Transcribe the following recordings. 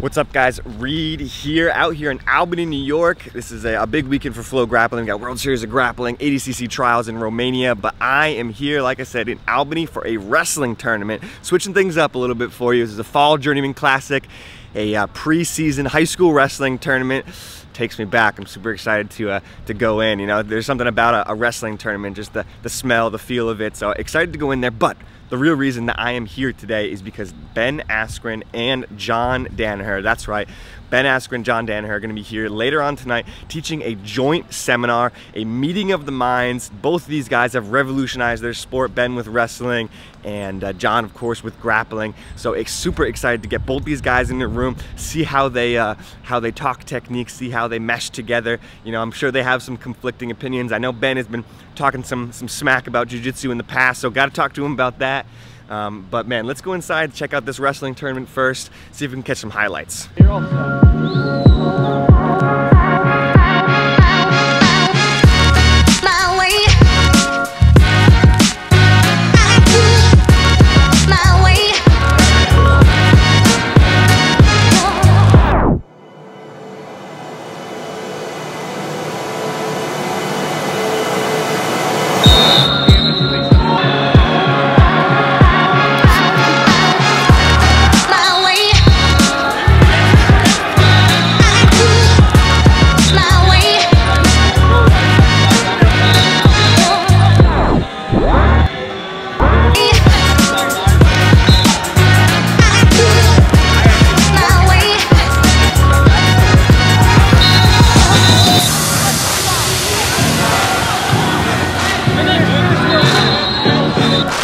What's up, guys? Reid here, out here in Albany, New York. This is a big weekend for FloGrappling. We got World Series of Grappling, ADCC trials in Romania, but I am here, like I said, in Albany for a wrestling tournament. Switching things up a little bit for you. This is a Fall Journeyman Classic, a pre-season high school wrestling tournament. Takes me back. I'm super excited to go in. You know, there's something about a wrestling tournament, just the smell, the feel of it. So excited to go in there, but the real reason that I am here today is because Ben Askren and John Danaher, that's right, Ben Askren and John Danaher are going to be here later on tonight teaching a joint seminar, a meeting of the minds. Both of these guys have revolutionized their sport, Ben with wrestling and John, of course, with grappling. So super excited to get both these guys in the room, see how they talk techniques, see how they mesh together. You know, I'm sure they have some conflicting opinions. I know Ben has been talking some smack about jiu-jitsu in the past, so got to talk to him about that. But man, let's go inside, check out this wrestling tournament first, see if we can catch some highlights. You're all set.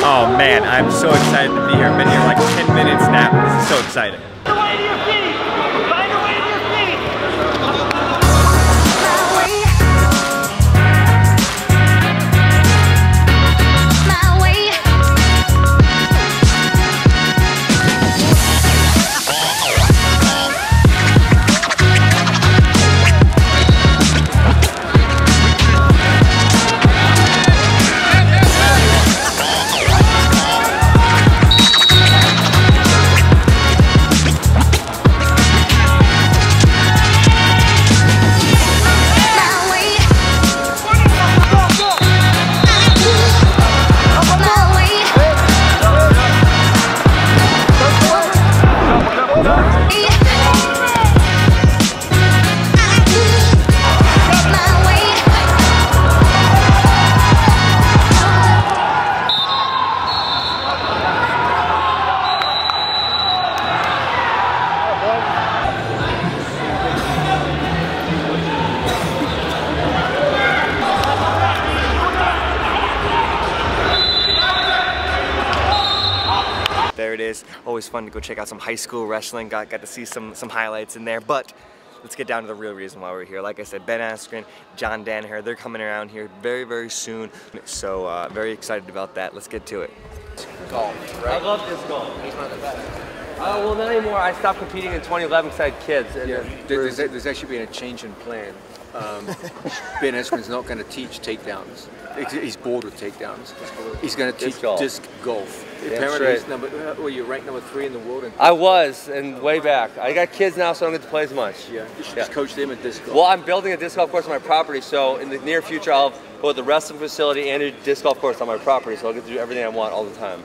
Oh man, I'm so excited to be here. I've been here like 10 minutes now. This is so exciting. Find a way to your feet! Find a way to your feet! There it is. Always fun to go check out some high school wrestling. Got to see some highlights in there. But let's get down to the real reason why we're here. Like I said, Ben Askren, John Danaher, they're coming around here very, very soon. So very excited about that. Let's get to it. Golf, right? I love disc golf. He's one of the best. Well, not anymore. I stopped competing in 2011 because I had kids. And Yeah, there's actually been a change in plan. Ben Askren's not going to teach takedowns. He's bored with takedowns. He's going to teach disc golf. Apparently, he's you're ranked number 3 in the world. I was, and way back. I got kids now, so I don't get to play as much. Yeah, you should just coach them at disc golf. Well, I'm building a disc golf course on my property, so in the near future, I'll have both the wrestling facility and a disc golf course on my property, so I'll get to do everything I want all the time.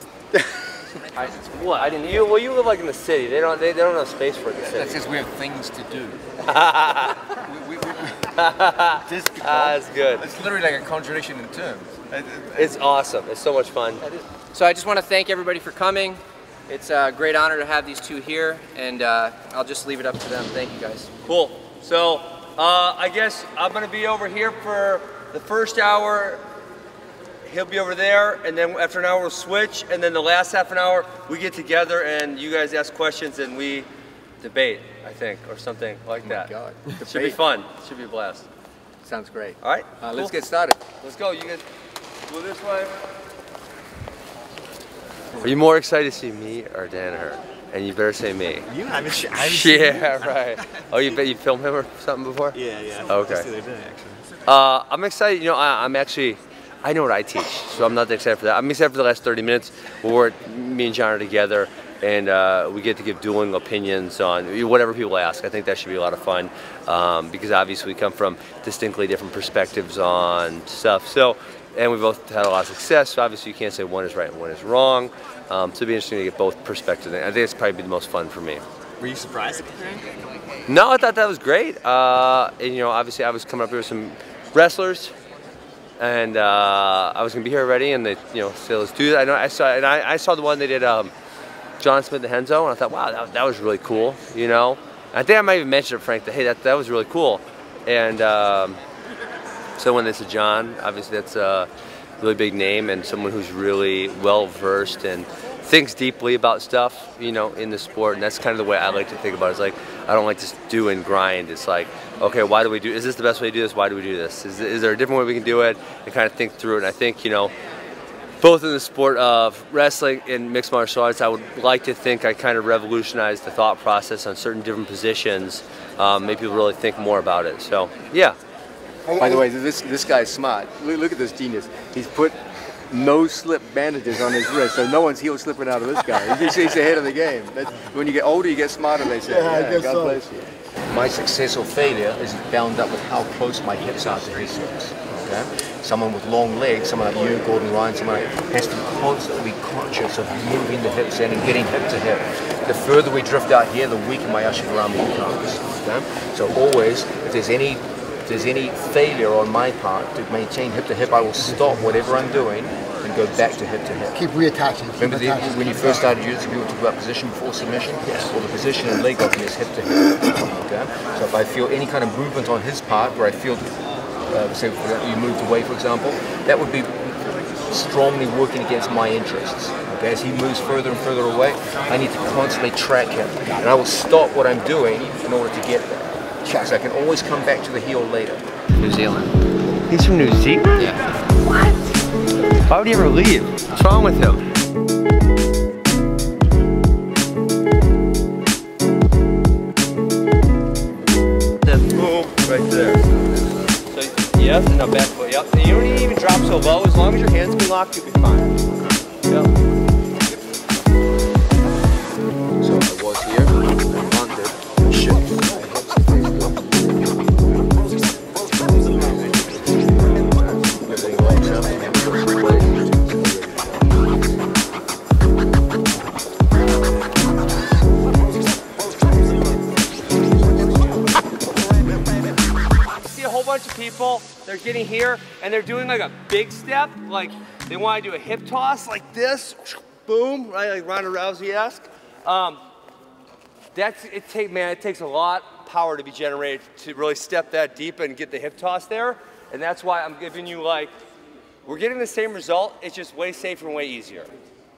What? I didn't. You live like in the city. They don't have space for it in the city. That's because we have things to do. Disc golf. That's good. It's literally like a contradiction in terms. It's awesome. It's so much fun. So I just want to thank everybody for coming. It's a great honor to have these two here, and I'll just leave it up to them. Thank you, guys. Cool. So I guess I'm going to be over here for the first hour. He'll be over there, and then after an hour we'll switch, and then the last half an hour we get together and you guys ask questions and we debate, I think, or something like that. Oh my God. Should be fun. Should be a blast. Sounds great. All right. Let's Cool. get started. Let's go. You guys go this way. Are you more excited to see me or Danaher? And you better say me. You haven't seen Yeah, right. Oh, you bet you filmed him or something before? Yeah. Okay. Just the other day, actually. I'm excited. You know, I know what I teach, so I'm not excited for that. I'm excited for the last 30 minutes where me and John are together, and we get to give dueling opinions on whatever people ask. I think that should be a lot of fun because obviously we come from distinctly different perspectives on stuff. So, and we both had a lot of success, so obviously you can't say one is right and one is wrong. So it'd be interesting to get both perspectives. I think it's probably the most fun for me. Were you surprised at the thing? No, I thought that was great. And you know, obviously I was coming up here with some wrestlers, and I was gonna be here already, and they, you know, said let's do that. I saw the one they did, John Smith and Henzo, and I thought, wow, that was really cool. You know, I think I might even mention it, Frank, that hey, that was really cool. And so when they said John, obviously that's a really big name and someone who's really well versed and thinks deeply about stuff, you know, in the sport. And that's kind of the way I like to think about it. It's like, I don't like to do and grind. It's like, okay, why do we do, is this the best way to do this? Why do we do this? Is there a different way we can do it? And kind of think through it. And I think, you know, both in the sport of wrestling and mixed martial arts, I would like to think I kind of revolutionized the thought process on certain different positions, make people really think more about it. So, yeah. By the way, this guy's smart. Look at this genius. He's put no-slip bandages on his wrist, so no one's heel slipping out of this guy. He's ahead of the game. When you get older, you get smarter, they say. Yeah, God bless you. My success or failure is bound up with how close my hips are to his hips. Okay? Someone with long legs, someone like you, Gordon Ryan, someone like has to be constantly conscious of moving the hips in and getting hip to hip. The further we drift out here, the weaker my Ashigarami becomes. Okay? So always, if there's any failure on my part to maintain hip to hip, I will stop whatever I'm doing and go back to hip. Keep reattaching. Remember when you first started jiu-jitsu, people talk about position before submission? Yes. Well, the position and leg locking is hip to hip. Okay? So if I feel any kind of movement on his part, where I feel, say you moved away, for example, that would be strongly working against my interests. Okay? As he moves further and further away, I need to constantly track him. And I will stop what I'm doing in order to get there. So I can always come back to the heel later. New Zealand. He's from New Zealand? Yeah. What? Why would he ever leave? What's wrong with him? Boom, right there. So, yep, and now back foot, yep. And you don't need to even drop so low. As long as your hands be locked, you'll be fine. Yep. So I was here, I landed, I shifted. Bunch of people, they're getting here and they're doing like a big step, like they want to do a hip toss like this, boom, right, like Ronda Rousey-esque. It takes a lot of power to be generated to really step that deep and get the hip toss there, and that's why I'm giving you, like, we're getting the same result, it's just way safer and way easier,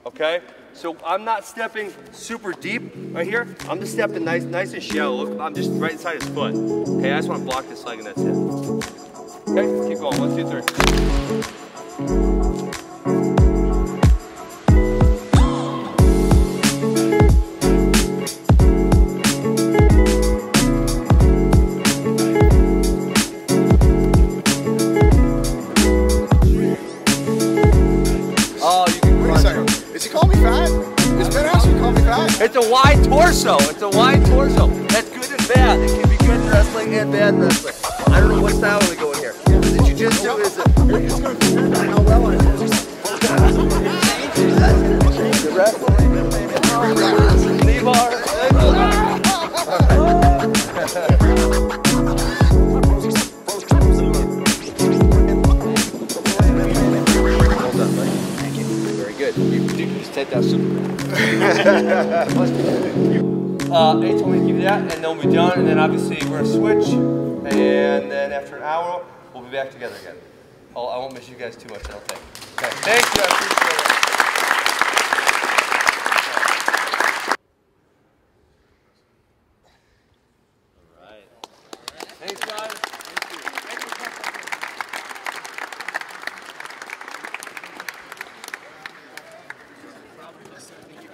okay? So I'm not stepping super deep right here. I'm just stepping nice and shallow. Look, I'm just right inside his foot. Okay, I just want to block this leg and that's it. Okay, keep going. 1, 2, 3. It's a wide torso. It's a wide torso. That's good and bad. It can be good in wrestling and bad in wrestling. I don't know what style we going here. Is it jiu-jitsu? Is it? It's going to depend on how well I do. Good wrestling. Knee bar. Well done, buddy. Thank you. Very good. You just take that super. They told me to give you that, and then we'll be done, and then obviously we're gonna switch, and then after an hour, we'll be back together again. I won't miss you guys too much, I don't think. Okay, thank you, I appreciate it. All right. Thanks, guys. Thank you.